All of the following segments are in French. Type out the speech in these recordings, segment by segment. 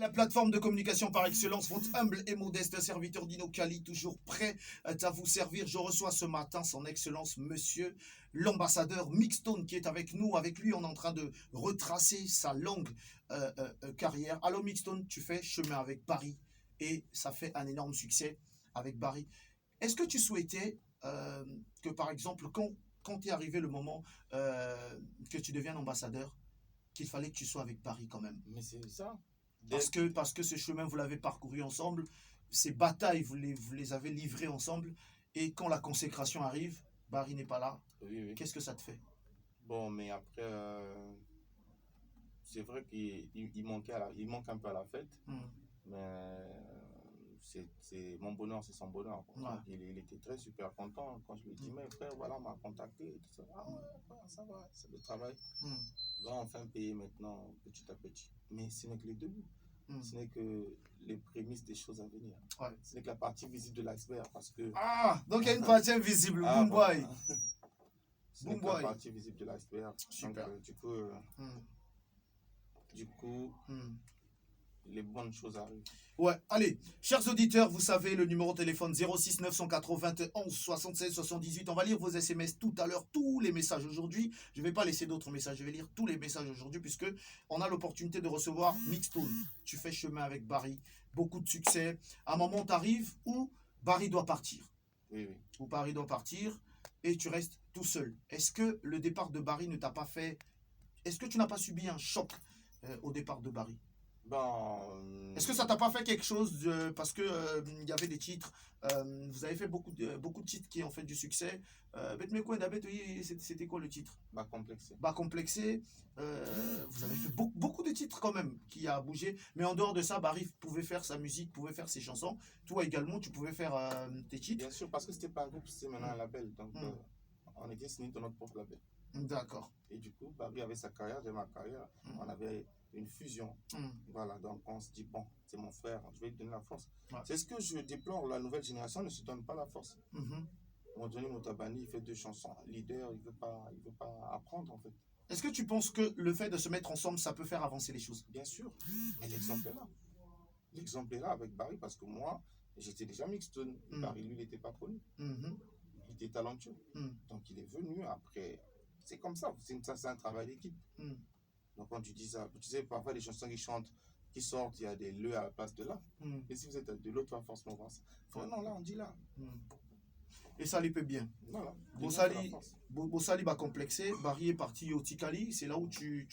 La plateforme de communication par excellence, votre humble et modeste serviteur Dino Kali, toujours prêt à vous servir. Je reçois ce matin son excellence, monsieur l'ambassadeur Mixstone, qui est avec nous. Avec lui, on est en train de retracer sa longue carrière. Alors Mixstone, tu fais chemin avec Barry et ça fait un énorme succès avec Barry. Est-ce que tu souhaitais que, par exemple, quand est arrivé le moment que tu deviens ambassadeur, qu'il fallait que tu sois avec Barry quand même? Mais c'est ça. Parce que ce chemin, vous l'avez parcouru ensemble, ces batailles, vous les avez livrées ensemble, et quand la consécration arrive, Barry n'est pas là. Oui, oui. Qu'est-ce que ça te fait? Bon, mais après, c'est vrai qu'il manque un peu à la fête, mais mon bonheur, c'est son bonheur. Ouais. Il était très super content quand je lui ai dit, mais frère, voilà, on m'a contacté. Et tout ça. Ah ouais, frère, ça va, c'est le travail. On va enfin payer maintenant, petit à petit. Mais ce n'est que le début. Ce n'est que les prémices des choses à venir. Ouais. Ce n'est que la partie visible de l'iceberg, parce que... Ah, donc il y a une partie invisible, Ah, boom boy. Ce n'est que la partie visible de l'iceberg. Super. Donc, du coup, les bonnes choses arrivent. Ouais, allez, chers auditeurs, vous savez, le numéro de téléphone 06 991 76 78. On va lire vos SMS tout à l'heure, tous les messages aujourd'hui. Je ne vais pas laisser d'autres messages, je vais lire tous les messages aujourd'hui puisque on a l'opportunité de recevoir Mixstone. Tu fais chemin avec Barry, beaucoup de succès. À un moment, tu arrives où Barry doit partir. Oui, oui. Où Barry doit partir et tu restes tout seul. Est-ce que le départ de Barry ne t'a pas fait... Est-ce que tu n'as pas subi un choc au départ de Barry? Est-ce que ça t'a pas fait quelque chose parce que il y avait des titres, vous avez fait beaucoup de titres qui ont fait du succès. C'était quoi le titre? Bas complexé. Bas complexé. Vous avez fait beaucoup de titres quand même qui a bougé. Mais en dehors de ça, Barry pouvait faire sa musique, pouvait faire ses chansons. Toi également, tu pouvais faire tes titres. Bien sûr, parce que c'était pas un groupe, c'était maintenant un label. Donc on était signé dans notre propre label. D'accord. Et du coup, Barry avait sa carrière, j'avais ma carrière. On avait une fusion. Voilà, donc on se dit, bon, c'est mon frère, je vais lui donner la force. Ouais. C'est ce que je déplore, la nouvelle génération ne se donne pas la force. Johnny Motabani, il fait 2 chansons. Leader, il veut pas apprendre en fait. Est-ce que tu penses que le fait de se mettre ensemble, ça peut faire avancer les choses? Bien sûr, mais l'exemple est là. L'exemple est là avec Barry, parce que moi, j'étais déjà Mixstone. Barry, lui, il n'était pas connu. Il était talentueux. Donc il est venu après. C'est comme ça, c'est un travail d'équipe. Donc quand tu dis ça, tu sais, parfois les chansons qui sortent, il y a des le à la place de là. Et si vous êtes de l'autre, tu vas forcément voir ça. Non, là, on dit là. Et ça lui peut bien. Voilà. Bossali va complexer. Barry est parti au Tikali. C'est là où tu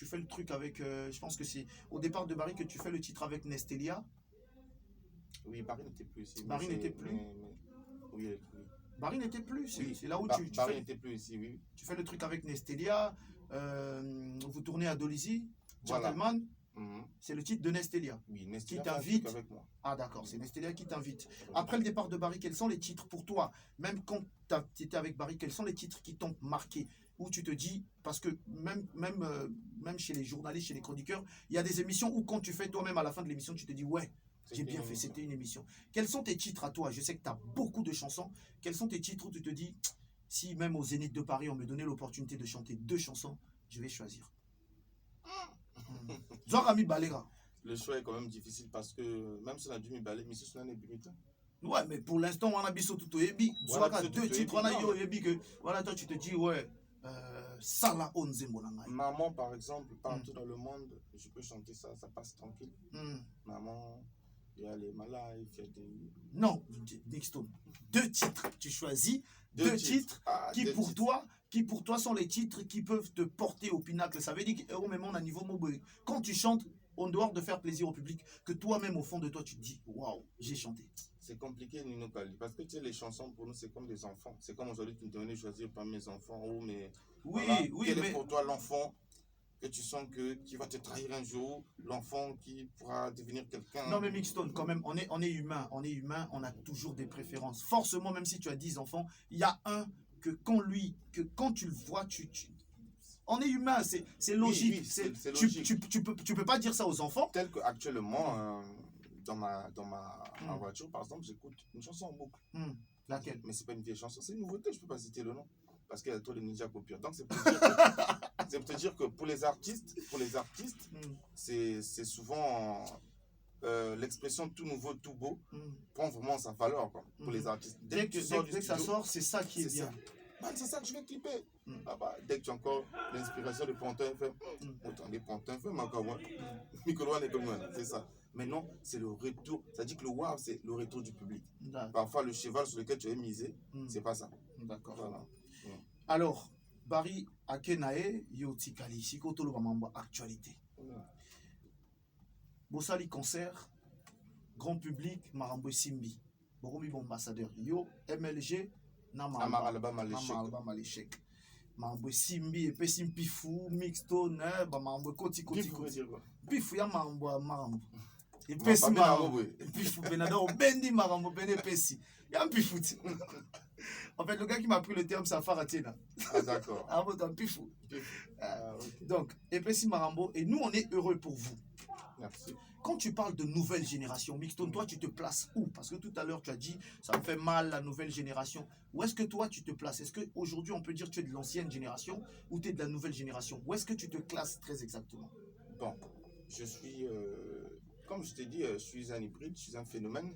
fais le truc avec. Je pense que c'est au départ de Barry que tu fais le titre avec Nestelia. Oui, Barry n'était plus ici. Barry n'était plus. Oui. Barry n'était plus. C'est là où Barry n'était plus ici, oui. Tu fais le truc avec Nestelia. Vous tournez à Dolisie. Gentleman. Voilà. C'est le titre de Nestelia. Oui, Nestelia qui t'invite. Avec moi. Ah d'accord, c'est Nestelia qui t'invite. Après le départ de Barry, quels sont les titres pour toi? Même quand tu étais avec Barry, quels sont les titres qui t'ont marqué? Où tu te dis, parce que même chez les journalistes, chez les chroniqueurs, il y a des émissions où quand tu fais toi-même à la fin de l'émission, tu te dis ouais, j'ai bien fait, c'était une émission. Quels sont tes titres à toi? Je sais que tu as beaucoup de chansons. Quels sont tes titres où tu te dis, si même au Zénith de Paris, on me donnait l'opportunité de chanter 2 chansons, je vais choisir. Zorami Balega. Le choix est quand même difficile parce que même si on a dû m'y balayer, mais c'est un ébimita. Ouais, mais pour l'instant, on a biso tout ebi. Soit 2 titres, on a yo ebi que voilà, toi tu te dis ouais, Sala Onze Monanga. Maman, par exemple, partout dans le monde, je peux chanter ça, ça passe tranquille. Maman, il y a les Malaïs, il y a des... Non, Mixstone. 2 titres, tu choisis 2 titres qui pour toi sont les titres qui peuvent te porter au pinacle. Ça veut dire qu'au même on a niveau mobile. Quand tu chantes, en dehors de faire plaisir au public, que toi-même au fond de toi tu te dis waouh, j'ai chanté. C'est compliqué Nino Kali parce que tu sais les chansons pour nous c'est comme des enfants. C'est comme aujourd'hui tu me demandais de choisir parmi mes enfants. Oh mais oui, voilà, oui, quel mais est pour toi l'enfant que tu sens qui va te trahir un jour, l'enfant qui pourra devenir quelqu'un. Non mais Mixstone, quand même, on est humain, on a toujours des préférences. Forcément, même si tu as 10 enfants, il y a un que quand tu le vois, on est humain, c'est logique. Oui, c'est logique. Tu peux pas dire ça aux enfants. Tel que actuellement, dans ma voiture, par exemple, j'écoute une chanson en boucle. Laquelle? Mais c'est pas une vieille chanson, c'est une nouveauté, je peux pas citer le nom. Parce qu'il y a trop de ninja copieurs. Donc c'est pour te dire que pour les artistes, c'est souvent l'expression tout nouveau, tout beau prend vraiment sa valeur quoi, pour les artistes. Dès que ça sort, c'est ça qui est bien. C'est ça que je vais clipper. Dès que tu as encore l'inspiration de Pontin FM, autant des Pontin FM encore moins. C'est ça. Mais non, c'est le retour. Ça dit que le wow, c'est le retour du public. Parfois, le cheval sur lequel tu es misé, c'est pas ça. D'accord. Voilà. Alors, Barry Akenae, Yotikali, Sikotolo Bamamba, actualité. Bossali concert, grand public, Marambo Simbi. Boromi ambassadeur. Yo, MLG, Namara l'échec. Marambo Simbi, et puis Simpi fou, mixtone, Marambo Koti. Pifou, ya Marambo. Et puis Marambo. Et Pifou, Benador, Bendi Marambo, Bene Pessi. Ya Pifou. En fait, le gars qui m'a pris le terme, c'est Faratina. Ah, d'accord. Ah, bon, dans Pifou. Donc, Epessi Marambo, et nous, on est heureux pour vous. Merci. Quand tu parles de nouvelle génération, Mixtone, toi, tu te places où? Parce que tout à l'heure, tu as dit, ça me fait mal, la nouvelle génération. Où est-ce que toi, tu te places? Est-ce qu'aujourd'hui, on peut dire que tu es de l'ancienne génération ou tu es de la nouvelle génération? Où est-ce que tu te classes très exactement? Bon, je suis, comme je t'ai dit, je suis un hybride, je suis un phénomène.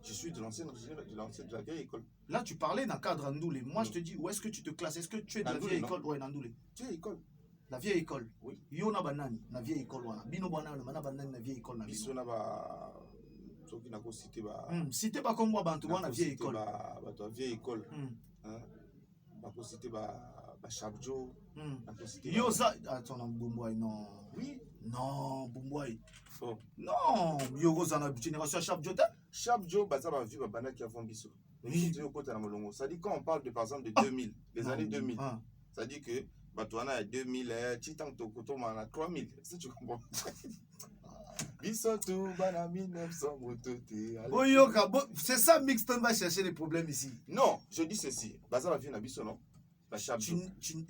Je suis de l'ancienne génération, de la vieille école. Là, tu parlais d'un cadre Ndoulé. Moi, je te dis, où est-ce que tu te classes? Est-ce que tu es de la vieille école? Ouais, Ndoulé. Vieille école. La vieille école. Oui. Yona banani, la vieille école. Bino banani, la banani, la vieille école. Biso na ba. Ce qui n'a pas cité ba. Cité pas comme moi, bantu, la vieille école. Ba vieille école. Ba cité ba Chabjo. Yoza. Attends, Boumboy, non. Oui. Non, Boumboy. Oh. Non, Yoza na génération Chabjo. Chabjo, bah ça va vivre bana qui a fait biso. Ça dit quand on parle de par exemple de 2000, les années 2000. Ça dit que Batouana a 2000, Chitan Tokoto a 3000. Si tu comprends. Bissotou, Bana 1900, c'est ça, Mixtone va chercher les problèmes ici. Non, je dis ceci. Baza va venir à Bisso, non?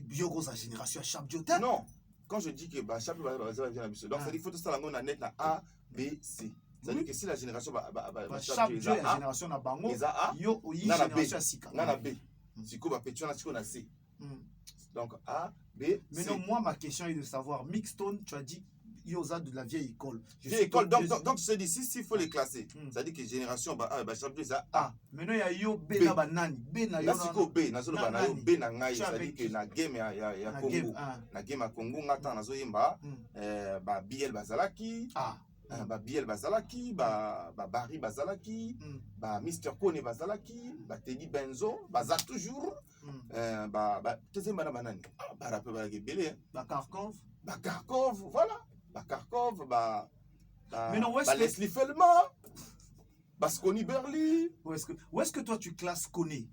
Biogosa génération Chabjo. Non, quand je dis que Chabjo va venir à Bisso, donc ça dit qu'il faut tout ça la net à A, B, C. Ça veut dire que si la génération Chabjo, la génération na bango, yo génération Sika. Nana B. Siko va pétuer na C. Donc A, B, C. Mais non, moi, ma question est de savoir, Mixtone, tu as dit, Yoza de la vieille école. Vieille école, donc je dis, s'il faut les classer, ça dit que génération, Chabjo, c'est A. Maintenant, il y a Yo, B, na banani. B, na yo. Siko B, na zolo bana yo, B na ngai, ça dit que na game ya Congo. Na game ya Congo, ngata na zo yemba, Biel Bazalaki. Biel Bazalaki, Barry Bazalaki, Mr. Kone Bazalaki, Teddy Benzo, Baza toujours, Tezé Madame Banani. Rappel Belé. Karkov, voilà. Karkov, mais non, Leslie Felma, Sconi Berly. Où est-ce que toi tu classes Kone?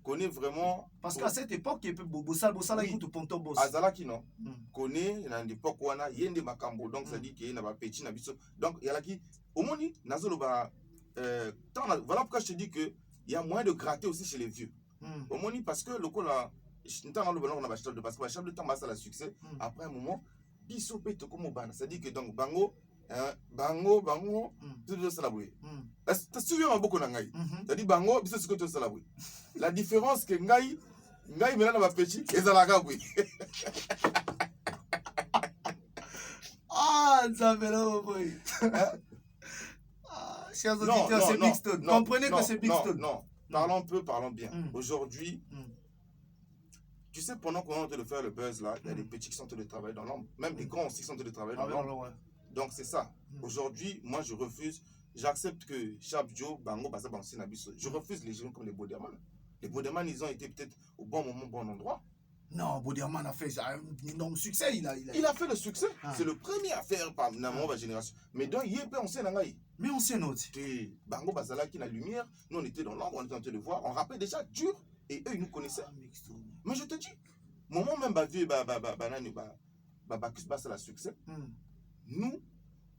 Connaît vraiment. Parce qu'à cette époque, il peut Bossal, écoute Ponto Boss. Azalaki non. Connaît, dans l'époque où on a Yende Makambo, donc ça dit qu'il y a un petit nabiso. Donc il y a là qui, au moins, voilà pourquoi je te dis qu'il y a moyen de gratter aussi chez les vieux. Au moins, parce que le coup là, on a acheté de parce que la chambre de temps, ça a succès. Après un moment, biso pète comme au ban. Ça dit que donc Bango, tout ça la bouille. Tu souviens beaucoup d'angai. Ça dit Bango, biso c'est que tout ça la bouille. La différence que ngai maintenant va petit et ça la gabouille. Ah, ça fait là, boy. Chers auditeurs, c'est Mixtone. Comprenez que c'est Mixtone. Non, parlons peu, parlons bien. Aujourd'hui, tu sais, pendant qu'on est en train de faire le buzz là, il y a des petits qui sont en train de travailler dans l'ombre. Même des grands aussi qui sont en train de travailler dans l'ombre. Donc c'est ça. Aujourd'hui, moi je refuse. J'accepte que Chabjo, Bango, je refuse les gens comme les Boderman. Les Boderman, ils ont été peut-être au bon moment, au bon endroit. Non, Boderman a fait un énorme succès. Il a fait le succès. C'est le premier à faire par ma génération. Mais donc, il on sait nangai. Mais on sait notre. Bango Bazala qui la lumière, nous on était dans l'ombre, on était en train de voir, on rappelait déjà dur et eux ils nous connaissaient. Mais je te dis, moment même c'est la succès. Nous,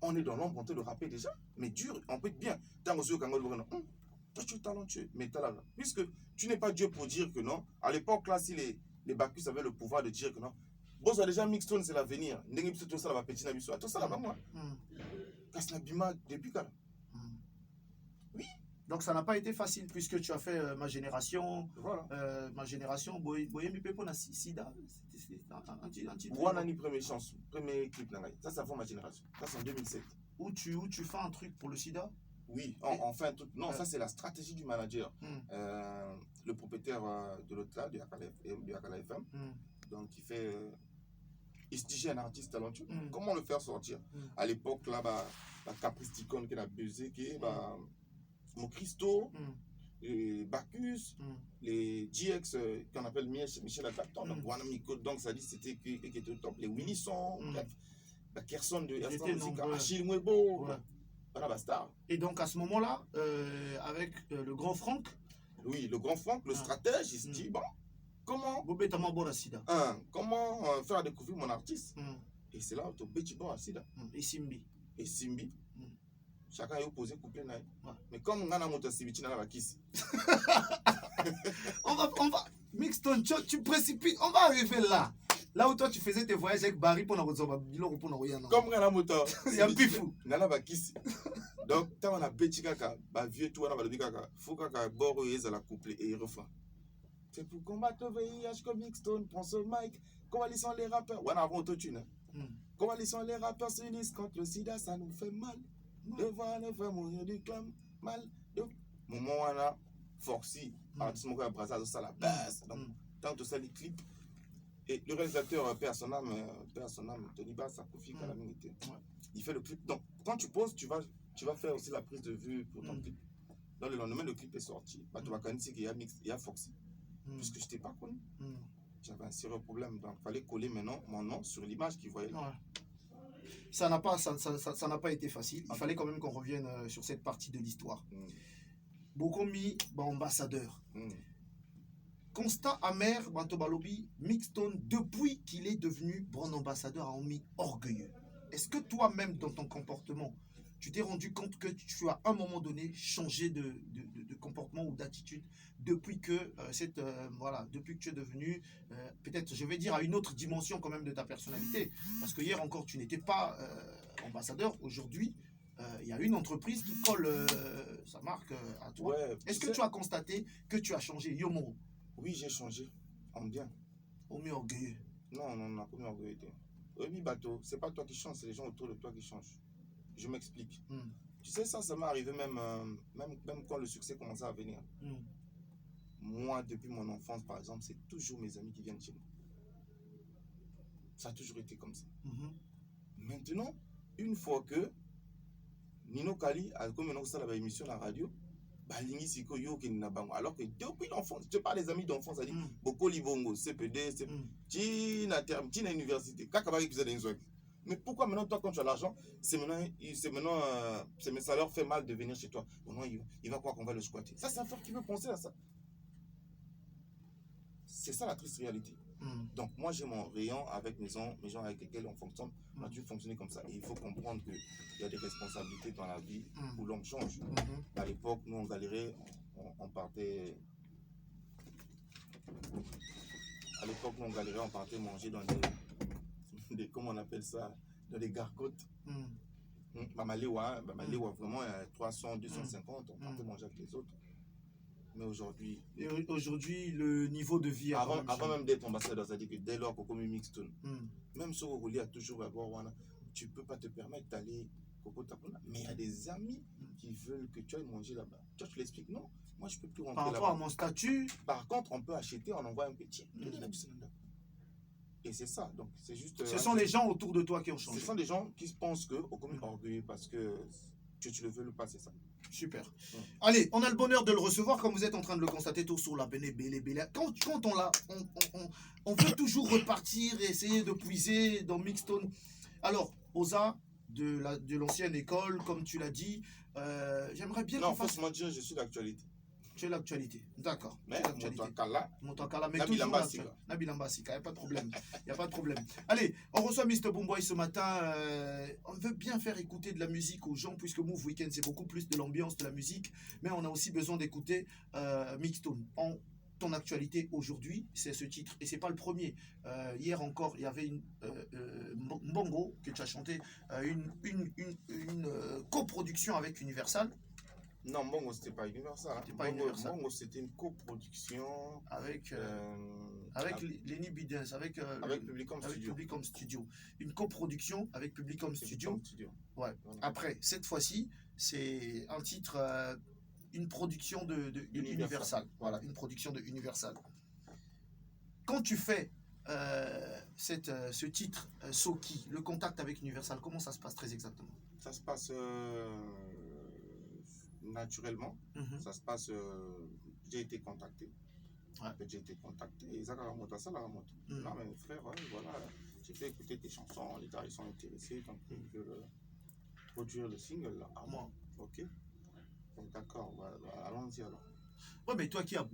on est dans l'ombre, on te le rappelle déjà, mais dur, on peut être bien. Tant que toi tu es talentueux, mais puisque tu n'es pas Dieu pour dire que non, à l'époque là, si les Bacchus avaient le pouvoir de dire que non, bon, ça déjà Mixtone c'est l'avenir, tout ça là, petit nabiso, tout ça là, moi. Casse la bima depuis quand? Oui. Donc ça n'a pas été facile puisque tu as fait ma génération. Voilà. Ma génération, Boyemi Pepo na Sida. Wanani première chance, premier clip. Ça, c'est avant ma génération. Ça, c'est en 2007. où tu fais un truc pour le sida? Oui, enfin, non, ça c'est la stratégie du manager. Le propriétaire de l'autre là, du Akala FM, donc il se dit un artiste talentueux. Comment le faire sortir? À l'époque, là, la Caprice Ticone qui a buzzé, qui est mon Christo, Bacchus, les GX qu'on appelle Michel Atlaton, donc Wanamiko, donc ça dit c'était qui était au top, les Willisson, bref, la Kerson de Ersan Musique, Achille Mwebo, voilà, basta. Et donc à ce moment-là, avec le grand Franck. Oui, le grand Franck, le stratège, il se dit bon, comment faire découvrir mon artiste? Et c'est là où tu as Sida. Et Simbi. Et Simbi. Chacun a opposé couplet. Mais comme on a un moto Simbi, on va. Mixton, tu précipites. On va arriver là. Là où toi tu faisais tes voyages avec Barry pour nous comme on a un moto. Il y a un pifou. Donc, quand on a petit kaka, vieux tout, on a le kaka. Faut kaka bord et la couplet et refrain. C'est pour combattre le VIH comme Mixton, prends ce mic. Coalition les rappeurs. Ouais, on a un autotune. Coalition les rappeurs s'unissent contre le sida, ça nous fait mal. De voir les femmes mourir du clam, mal. Moment on a Foxy, artiste mon gars Brazza, ça la basse. Donc, tant que ça les clips. Et le réalisateur personnel, Tony Bass, Kofi Kalamité, il fait le clip. Donc, quand tu poses, tu vas faire aussi la prise de vue pour ton clip. Dans le lendemain, le clip est sorti. Tu vas connaître qu'il y a Foxy. Puisque je n'étais pas connu. J'avais un sérieux problème. Donc, il fallait coller maintenant mon nom sur l'image qu'ils voyaient là. Ça n'a pas été facile. Il fallait quand même qu'on revienne sur cette partie de l'histoire. Bokomi, ambassadeur. Constat amer, Bantobalobi, Mixton, depuis qu'il est devenu brand ambassadeur, a mis orgueilleux. Est-ce que toi-même, dans ton comportement, tu t'es rendu compte que tu as à un moment donné changé de comportement ou d'attitude depuis que depuis que tu es devenu, peut-être, je vais dire, à une autre dimension quand même de ta personnalité. Parce que hier encore, tu n'étais pas ambassadeur. Aujourd'hui, il y a une entreprise qui colle sa marque à toi. Ouais, est-ce que tu as constaté que tu as changé, Yomo? Oui, j'ai changé. En bien. Au mieux orgueilleux. Non, pas mieux orgueilleux. Oui, bateau, c'est pas toi qui changes, c'est les gens autour de toi qui changent. Je m'explique. Tu sais, ça m'est arrivé même quand le succès commençait à venir. Moi, depuis mon enfance, par exemple, c'est toujours mes amis qui viennent chez moi. Ça a toujours été comme ça. Maintenant, une fois que Nino Kali a comme une émission à la radio, alors que depuis l'enfance, je te parle des amis d'enfance, ça dit beaucoup Libongo, CPD, Tina Université, mais pourquoi maintenant, toi, quand tu as l'argent, c'est maintenant, ça leur fait mal de venir chez toi. Maintenant, il va croire qu'on va le squatter. Ça, c'est un frère qui veut penser à ça. C'est ça la triste réalité. Donc, moi, j'ai mon rayon avec mes gens avec lesquels on fonctionne. On a dû fonctionner comme ça. Et il faut comprendre qu'il y a des responsabilités dans la vie où l'homme change. À l'époque, nous, on galérait, on partait. À l'époque, nous, on galérait, on partait manger dans des comment on appelle ça, dans des gargotes. Malewa, vraiment, 300, 250, on partait manger avec les autres. Mais aujourd'hui... le niveau de vie... Avant même d'être ambassadeur, c'est-à-dire que dès lors qu'on commet Mixton, même si on a toujours avoir, tu ne peux pas te permettre d'aller Coco Tapona. Mais il y a des amis qui veulent que tu ailles manger là-bas. Toi, tu l'expliques, non, moi, je ne peux plus rentrer là-bas. Par rapport à mon statut... Par contre, on peut acheter, on envoie un petit. Et c'est ça, donc c'est juste... Ce sont les gens autour de toi qui ont changé. Ce sont des gens qui pensent qu'on est orgueilleux parce que tu le veux le pas, c'est ça. Super. Allez, on a le bonheur de le recevoir, comme vous êtes en train de le constater, tout sur la Bélé. Quand on veut toujours repartir et essayer de puiser dans Mixton. Alors, Oza, de l'ancienne école, comme tu l'as dit, j'aimerais bien... Non, franchement, je suis d'actualité. Tu es l'actualité, d'accord. Mais Motakala, mais toujours Nabil Ambasika, il n'y a pas de problème. Il n'y a pas de problème. Allez, on reçoit Mr. Boomboy ce matin. On veut bien faire écouter de la musique aux gens, puisque Move Weekend, c'est beaucoup plus de l'ambiance, de la musique. Mais on a aussi besoin d'écouter Mixton. Ton actualité aujourd'hui, c'est ce titre. Et c'est pas le premier. Hier encore, il y avait une Mbongo que tu as chanté, une coproduction avec Universal. Non, Mbongo, c'était pas Universal. C'était pas Universal. Mbongo, c'était une coproduction avec Lenny Bidens, avec Publicom Studio. Publicom Studio. Une coproduction avec Publicom Studio. Ouais. Après, cette fois-ci, c'est un titre, une production de Universal. Voilà, une production de Universal. Quand tu fais ce titre, Soki, le contact avec Universal, comment ça se passe très exactement? Ça se passe naturellement. Ça se passe, j'ai été contacté. Ouais. J'ai été contacté et ça la moto. Non mais frère, ouais, voilà, j'ai fait écouter tes chansons, les gars ils sont intéressés, donc ils veulent produire le single là. Ah moi, ok. D'accord, allons-y alors. Ouais, mais toi qui as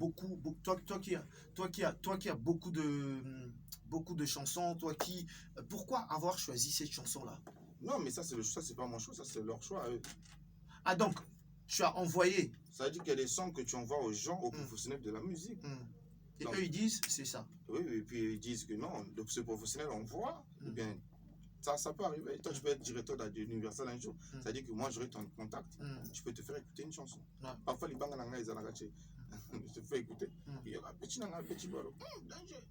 toi qui as beaucoup de chansons, pourquoi avoir choisi cette chanson là? Non mais ça c'est le choix, c'est pas mon choix, ça c'est leur choix. Ah donc tu as envoyé. Ça veut dire qu'il y a des sons que tu envoies aux gens, aux professionnels de la musique. Et donc, eux, ils disent, c'est ça. Oui, et puis ils disent que non, donc ce professionnel envoie, ou bien ça peut arriver. Toi, tu peux être directeur d'Universal un jour. Ça veut dire que moi, j'aurai ton contact, je peux te faire écouter une chanson. Parfois, les banques ils ont lagaché. Je te fais écouter. Il y a un petit ballon. Danger.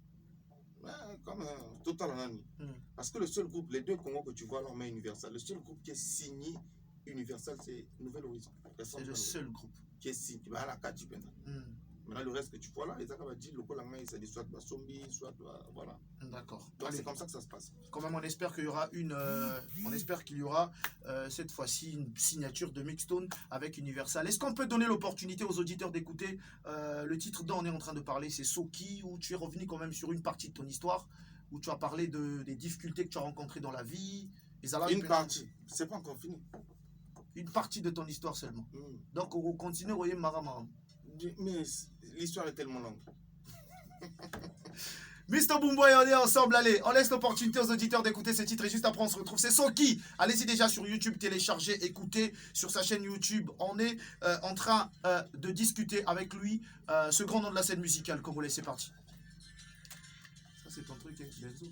Comme Total. Parce que le seul groupe, les deux Congos que tu vois là, on met Universal, le seul groupe qui est signé Universal, c'est Nouvel Horizon. C'est le seul groupe qui est signé. Maintenant, le reste que tu vois là, ils ont dit le Colangay, c'est soit Basombi, soit voilà. D'accord. Donc c'est comme ça que ça se passe. Quand même, on espère qu'il y aura cette fois-ci une signature de Mixstone avec Universal. Est-ce qu'on peut donner l'opportunité aux auditeurs d'écouter le titre dont on est en train de parler, c'est Soki, où tu es revenu quand même sur une partie de ton histoire, où tu as parlé des difficultés que tu as rencontrées dans la vie. Une partie, c'est pas encore fini. Une partie de ton histoire seulement. Donc on continue, vous voyez, Marama. Mais l'histoire est tellement longue. Mr Boomboy, on est ensemble, allez, on laisse l'opportunité aux auditeurs d'écouter ce titre et juste après on se retrouve. C'est Soki, allez-y déjà sur YouTube, téléchargez, écoutez sur sa chaîne YouTube. On est en train de discuter avec lui, ce grand nom de la scène musicale congolais, c'est parti. Ça c'est ton truc, hein, Benzo,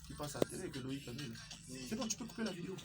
qui passe à la télé avec Loïc Camille. C'est bon, tu peux couper la vidéo.